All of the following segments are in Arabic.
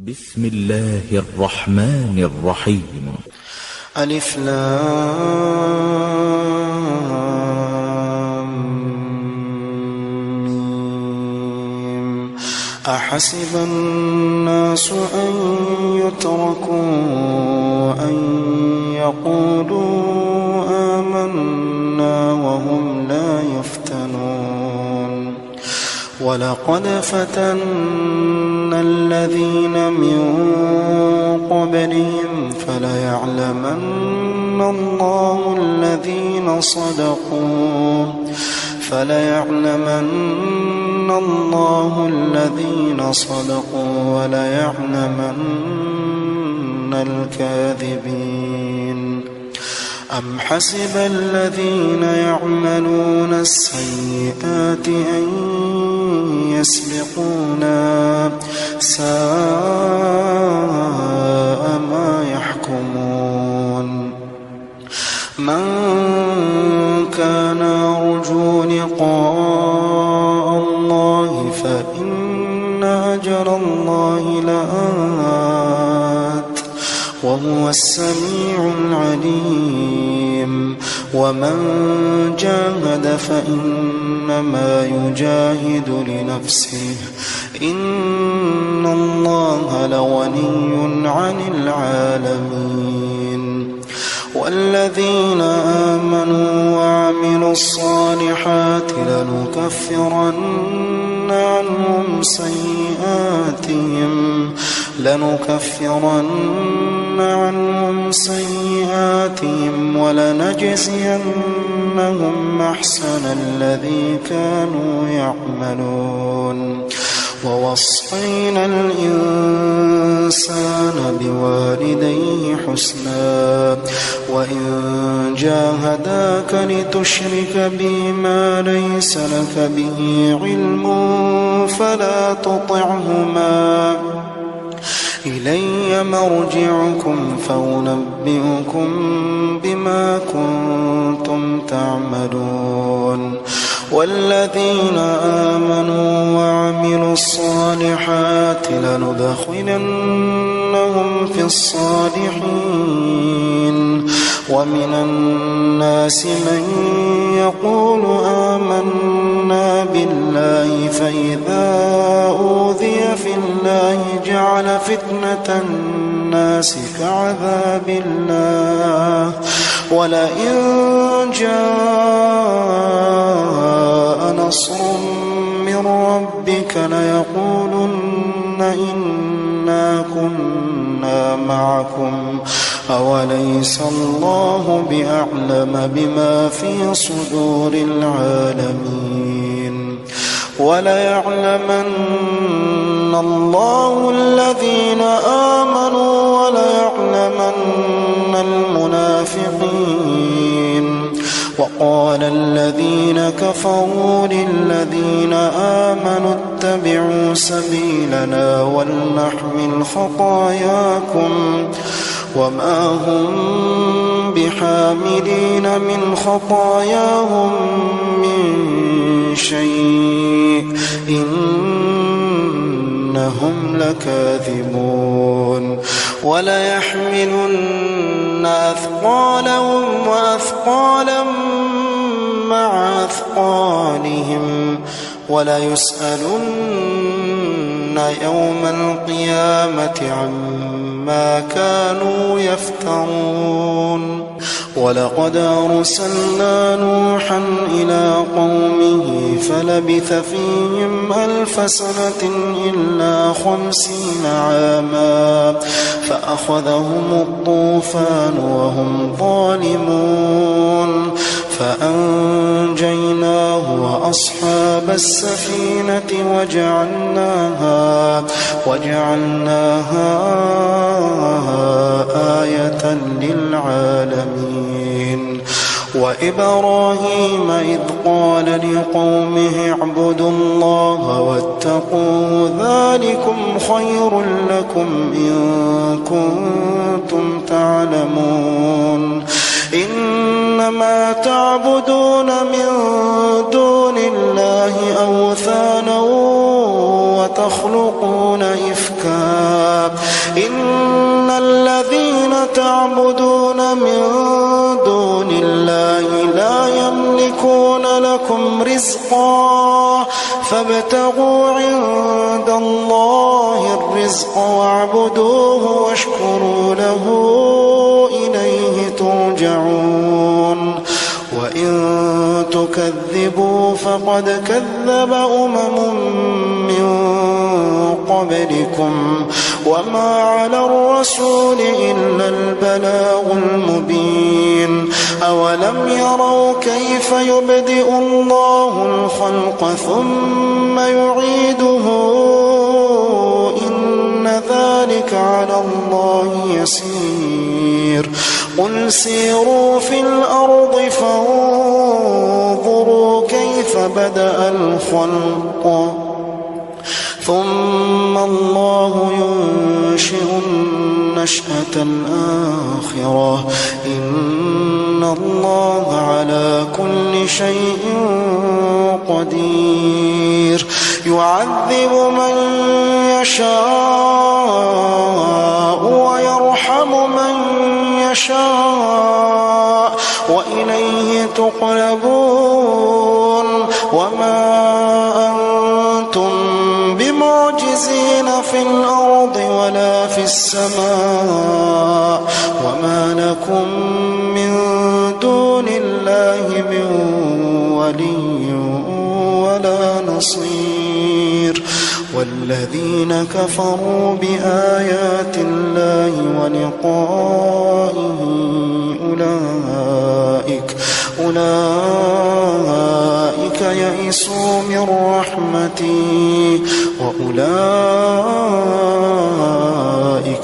بسم الله الرحمن الرحيم. ألف لام ميم. أحسب الناس أن يتركوا أن يقولوا آمنا وهم لا يفتنون ولقد فتنا الذين من قبلهم فليعلمن الله الذين صدقوا وليعلمن الكاذبين. أم حسب الذين يعملون السيئات أن يسبقونا ساء ما يحكمون. من كان يرجو لقاء الله فإن أجل الله لآت وهو السميع العليم. ومن جاهد فإنما يجاهد لنفسه إن الله لغني عن العالمين. والذين آمنوا وعملوا الصالحات لنكفرن عنهم سيئاتهم ولنجزينهم أحسن الذي كانوا يعملون. ووصينا الإنسان بوالديه حسنا وإن جاهداك لتشرك بي ما ليس لك به علم فلا تطعهما إلي مرجعكم فأنبئكم بما كنتم تعملون. والذين آمنوا وعملوا الصالحات لندخلنهم في الصالحين. ومن الناس من يقول آمنا بالله فإذا أوذي في الله جعل فتنة الناس كعذاب الله ولئن جاء نصر من ربك ليقولن إنا كنا معكم أوليس الله بأعلم بما في صدور العالمين. وليعلمن الله الذين آمنوا وليعلمن المنافقين. وقال الذين كفروا للذين آمنوا اتبعوا سبيلنا ولنحمل خطاياكم وما هم بحاملين من خطاياهم من شيء إنهم لكاذبون. وليحملن أثقالهم وأثقالا مع أثقالهم وليسألن يوم القيامة عما كانوا يفترون. ولقد أرسلنا نوحا إلى قومه فلبث فيهم 1000 سنة إلا 50 عاما فأخذهم الطوفان وهم ظالمون فأنجيناه وأصحاب السفينة وجعلناها آية للعالمين. وإبراهيم إذ قال لقومه اعبدوا الله واتقوه ذلكم خير لكم إن كنتم تعلمون. إنما تعبدون من دون الله أوثانا وتخلقون إفكا تعبدون من دون الله لا يملكون لكم رزقا فابتغوا عند الله الرزق واعبدوه واشكروا له إليه ترجعون وإن تكذبوا فقد كذب من قبلكم وما على الرسول إلا البلاغ المبين أولم يروا كيف يبدئ الله الخلق ثم يعيده إن ذلك على الله يسير قل سيروا في الأرض فانظروا كيف بدأ الخلق ثم الله ينشئ النشأة الآخرة إن الله على كل شيء قدير يعذب من يشاء ويرحم من يشاء وإليه تقلبون وما أنتم بمعجزين في الأرض ولا في السماء وما لكم من دون الله من ولي ولا نصير والذين كفروا بآيات الله ولقائه أولئك يئسوا من رحمتي وأولئك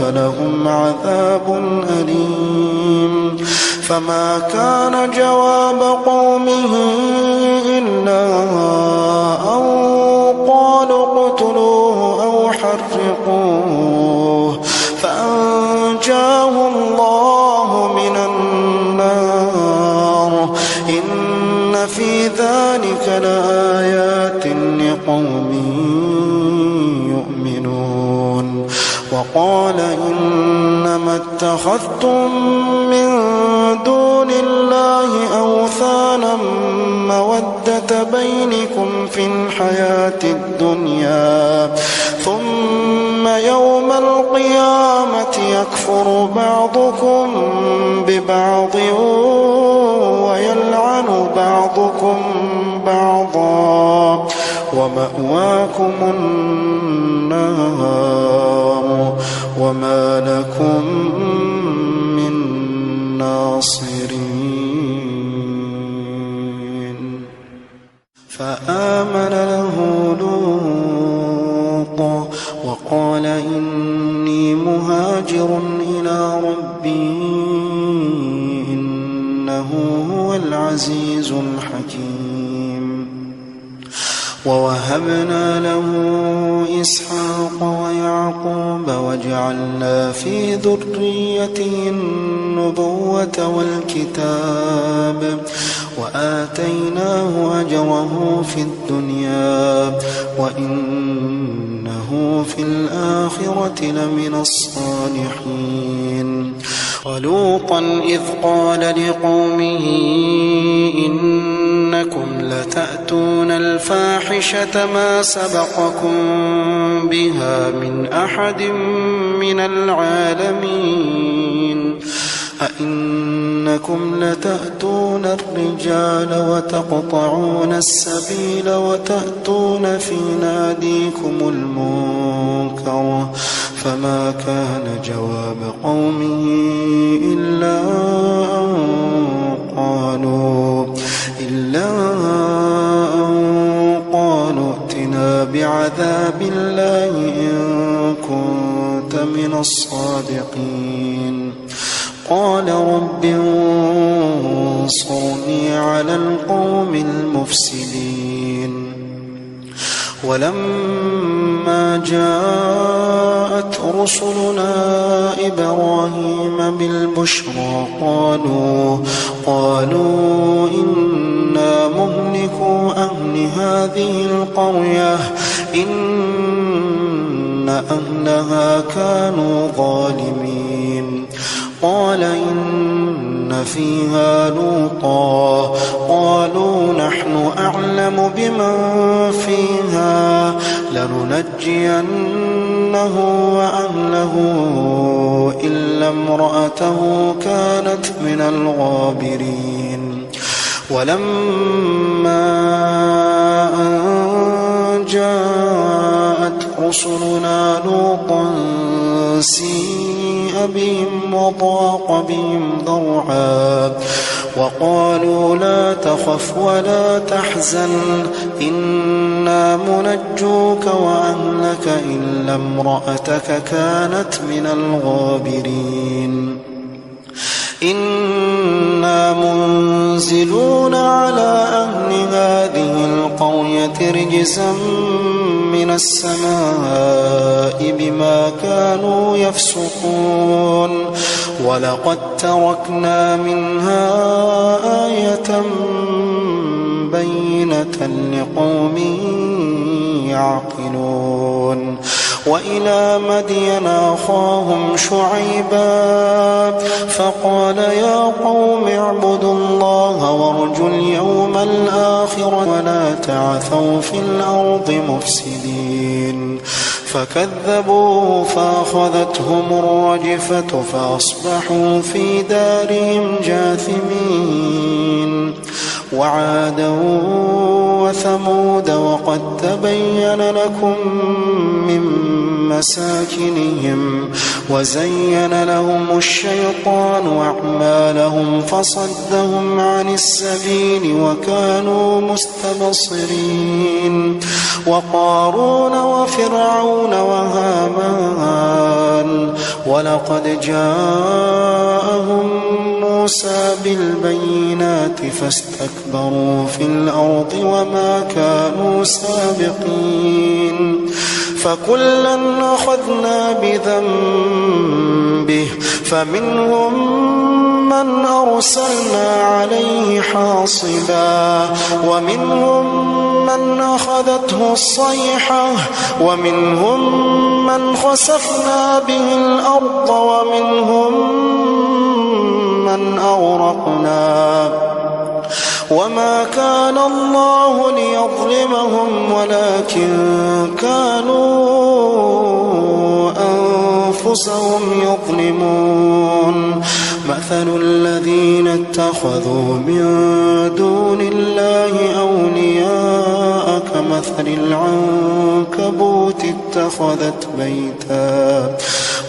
لهم عذاب أليم فما كان جواب قومه إلا أن قالوا اقتلوه أو حرقوه فأنجاه الله من النار إن في ذلك لآيات لقوم يؤمنون وقال إنما اتخذتم من دون الله أوثانا مودة بينكم في الحياة الدنيا ثم يوم القيامة يكفر بعضكم ببعض ويلعن بعضكم بعضا ومأواكم النار وما لكم من ناصرين فآمن له لوط وقال إني مهاجر إلى ربي إنه هو العزيز الحكيم ووهبنا له إسحاق ويعقوب وجعلنا في ذريته النبوة والكتاب وآتيناه أجره في الدنيا وإنه في الآخرة لمن الصالحين ولوطا إذ قال لقومه إنكم لتأتون الفاحشة ما سبقكم بها من أحد من العالمين أئنكم لتأتون الرجال وتقطعون السبيل وتأتون في ناديكم المنكر فما كان جواب قومه إلا أن قالوا ائتنا بعذاب الله إن كنت من الصادقين قال رب انصرني على القوم المفسدين ولما جاءت رسلنا إبراهيم بالبشرى قالوا إنا مهلكو أهل هذه القرية إن أهلها كانوا ظالمين قال إن فيها لوطا قالوا نحن أعلم بمن فيها لننجينه وأهله إلا امرأته كانت من الغابرين ولما أن جاءت رسلنا لوطا سيء بهم وضاق بهم ذرعا وقالوا لا تخف ولا تحزن إنا منجوك وأهلك إلا امرأتك كانت من الغابرين إنا منزلون على أهل هذه القرية رجزا من السماء بما كانوا يفسقون ولقد تركنا منها آية بينة لقوم يعقلون وإلى مدين أخاهم شعيبا فقال يا قوم اعبدوا الله وارجوا اليوم الآخر ولا تعثوا في الأرض مفسدين فكذبوا فأخذتهم الرجفة فأصبحوا في دارهم جاثمين وعادا وثمود وقد تبين لكم من مساكنهم وزين لهم الشيطان أعمالهم فصدهم عن السبيل وكانوا مستبصرين وقارون وفرعون وهامان ولقد جاءهم موسى بالبينات فاستكبروا في الأرض وما كانوا سابقين فكلا أخذنا بذنبه فمنهم من أرسلنا عليه حاصبا ومنهم من أخذته الصيحة ومنهم من خسفنا به الأرض ومنهم من أغرقنا وما كان الله ليظلمهم ولكن كانوا أنفسهم يظلمون مثل الذين اتخذوا من دون الله أولياء كمثل العنكبوت اتخذت بيتا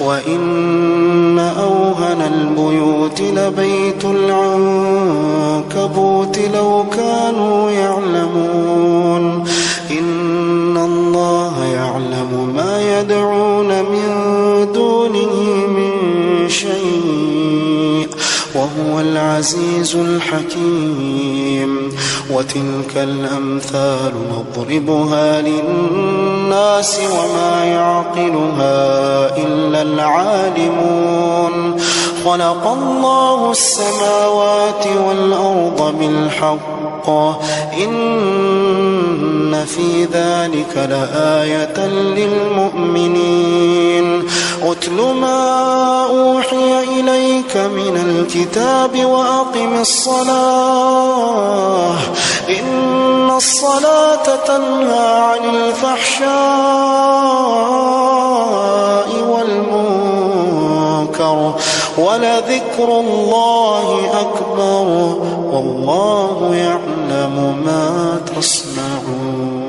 وإن أوهن البيوت لبيت العنكبوت لو كانوا يعلمون إن الله يعلم ما يدعون من دونه من شيء وهو العزيز الحكيم وتلك الأمثال نضربها للناس وما يعقلها إلا العالمون خلق الله السماوات والأرض بالحق إن في ذلك لآية للمؤمنين أتل ما أوحي إليك من الكتاب وأقم الصلاة إن الصلاة تنهى عن الفحشاء والمنكر ولذكر الله أكبر والله يعلم ما تصنعون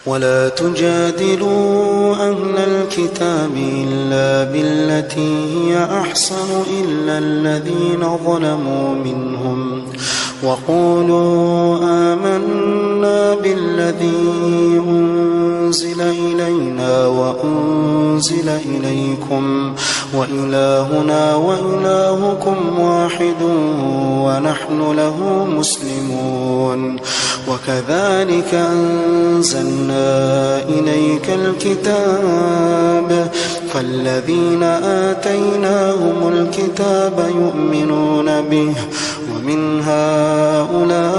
ولا تجادلوا أهل الكتاب إلا بالتي هي أحسن إلا الذين ظلموا منهم وقولوا آمنا بالذي أنزل إلينا وأنزل إليكم وإلهنا وإلهكم واحد ونحن له مسلمون وكذلك أنزلنا إليك الكتاب فالذين آتيناهم الكتاب يؤمنون به ومن هؤلاء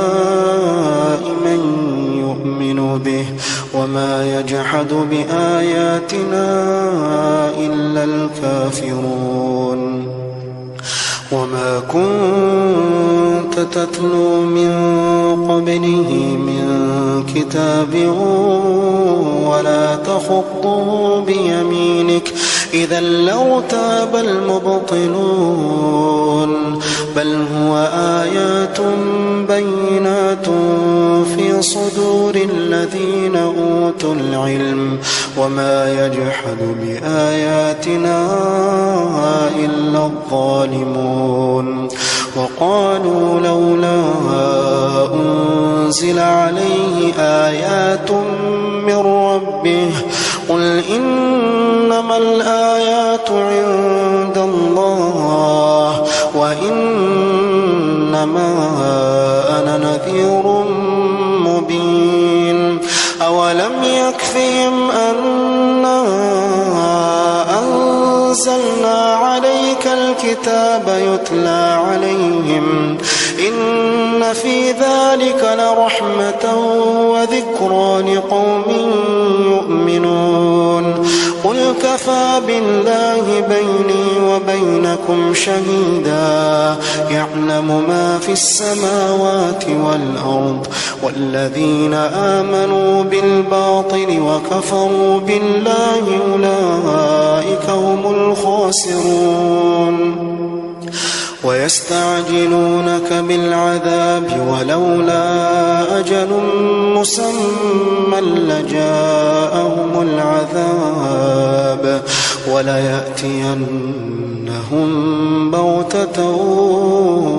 من يؤمن به وما يجحد بآياتنا إلا إلا الكافرون وما كنت تتلو من قبله من كتاب ولا تخطه بيمينك إذا لارتاب المبطلون بل هو آيات بينات في صدور الذين أوتوا العلم وما يجحد بآياتنا إلا الظالمون وقالوا لولا أنزل عليه آيات من ربه قل إنما الآيات عند الله وإنما أنا نذير مبين أولم يكفهم أنا أنزلنا عليك الكتاب يتلى عليهم إن في ذلك لرحمة وذكرى لقوم يؤمنون قل كفى بالله بيني وبينكم شهيدا يعلم ما في السماوات والأرض والذين آمنوا بالباطل وكفروا بالله أولئك هم الخاسرون ويستعجلونك بالعذاب ولولا أجل مسمى لجاءهم العذاب وليأتينهم بغتة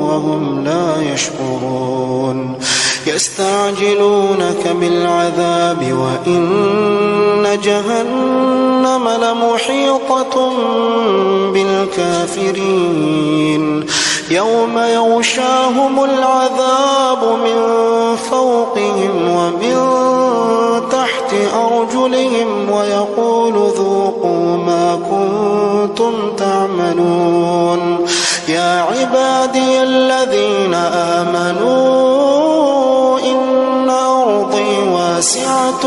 وهم لا يشعرون يستعجلونك بالعذاب وإن جهنم لمحيطة بالكافرين يوم يغشاهم العذاب من فوقهم ومن تحت أرجلهم ويقول ذوقوا ما كنتم تعملون يا عبادي الذين آمنوا إن أرضي واسعة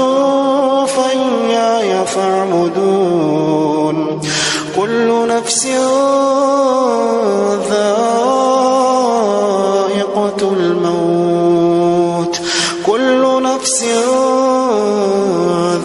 فإياي فاعبدون كل نفس ذائقة الموت كل نفس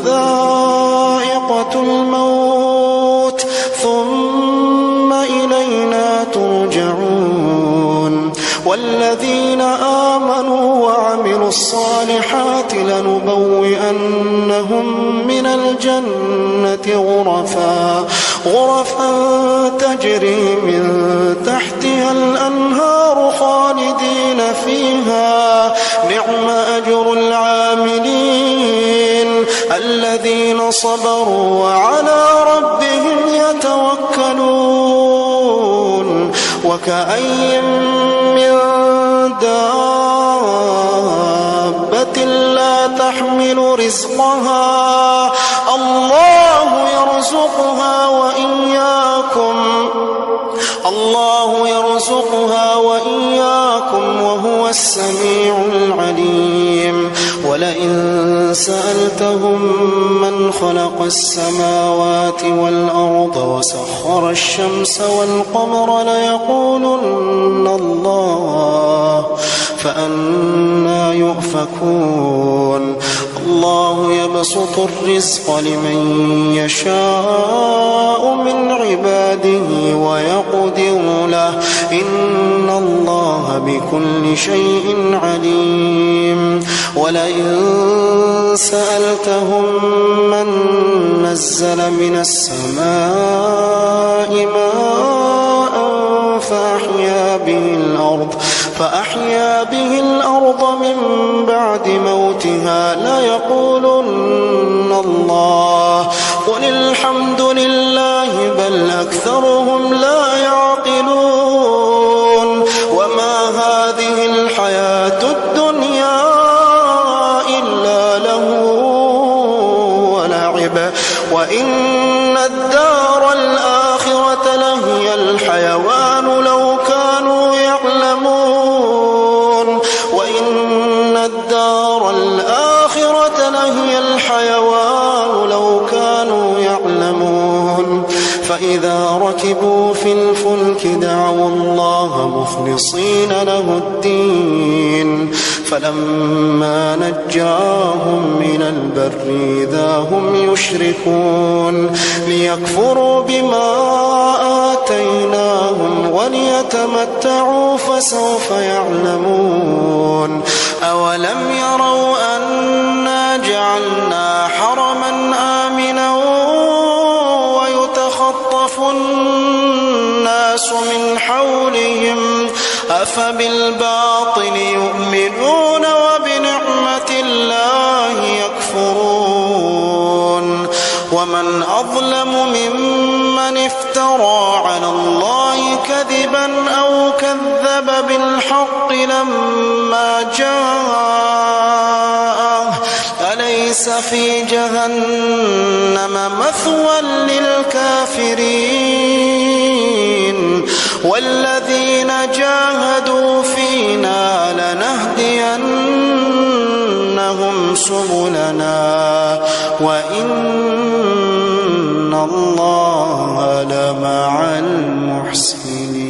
ذائقة الموت ثم إلينا ترجعون والذين آمنوا وعملوا الصالحات لنبوئنهم من الجنة غرفا تجري من تحتها الأنهار خالدين فيها نعم أجر العاملين الذين صبروا وعلى ربهم يتوكلون وكأي من دابة لا تحمل رزقها الله يرزقها وإياكم وهو السميع العليم ولئن سألتهم من خلق السماوات والأرض وسخر الشمس والقمر ليقولن الله فأنى يؤفكون الله يبسط الرزق لمن يشاء من عباده ويقدر له إن الله بكل شيء عليم ولئن سألتهم من نزل من السماء ماء فأحيا به الأرض من بعد موتها ليقولن الله قل الحمد لله بل أكثرهم لا يعقلون وما هذه الحياة الدنيا إلا لهو ولعب وإن الدار الآخرة لهي الحيوان لو كانوا يعلمون وإن الدار الآخرة لهي الحيوان لو كانوا يعلمون فإذا ركبوا في الفلك دعوا الله مخلصين له الدين فلما نجاهم من البر إذا هم يشركون ليكفروا بما آتيناهم وليتمتعوا فسوف يعلمون أولم يروا أنا جعلنا حرما آمنا ويتخطف الناس من حولهم أفبالباطل يؤمنون وبنعمة الله يكفرون ومن أظلم ممن افترى على الله كذبا أو كذب بالحق لما جاءه أليس في جهنم مثوى للكافرين والذين جاهدوا فينا لنهدينهم سبلنا وإن الله لمع المحسنين.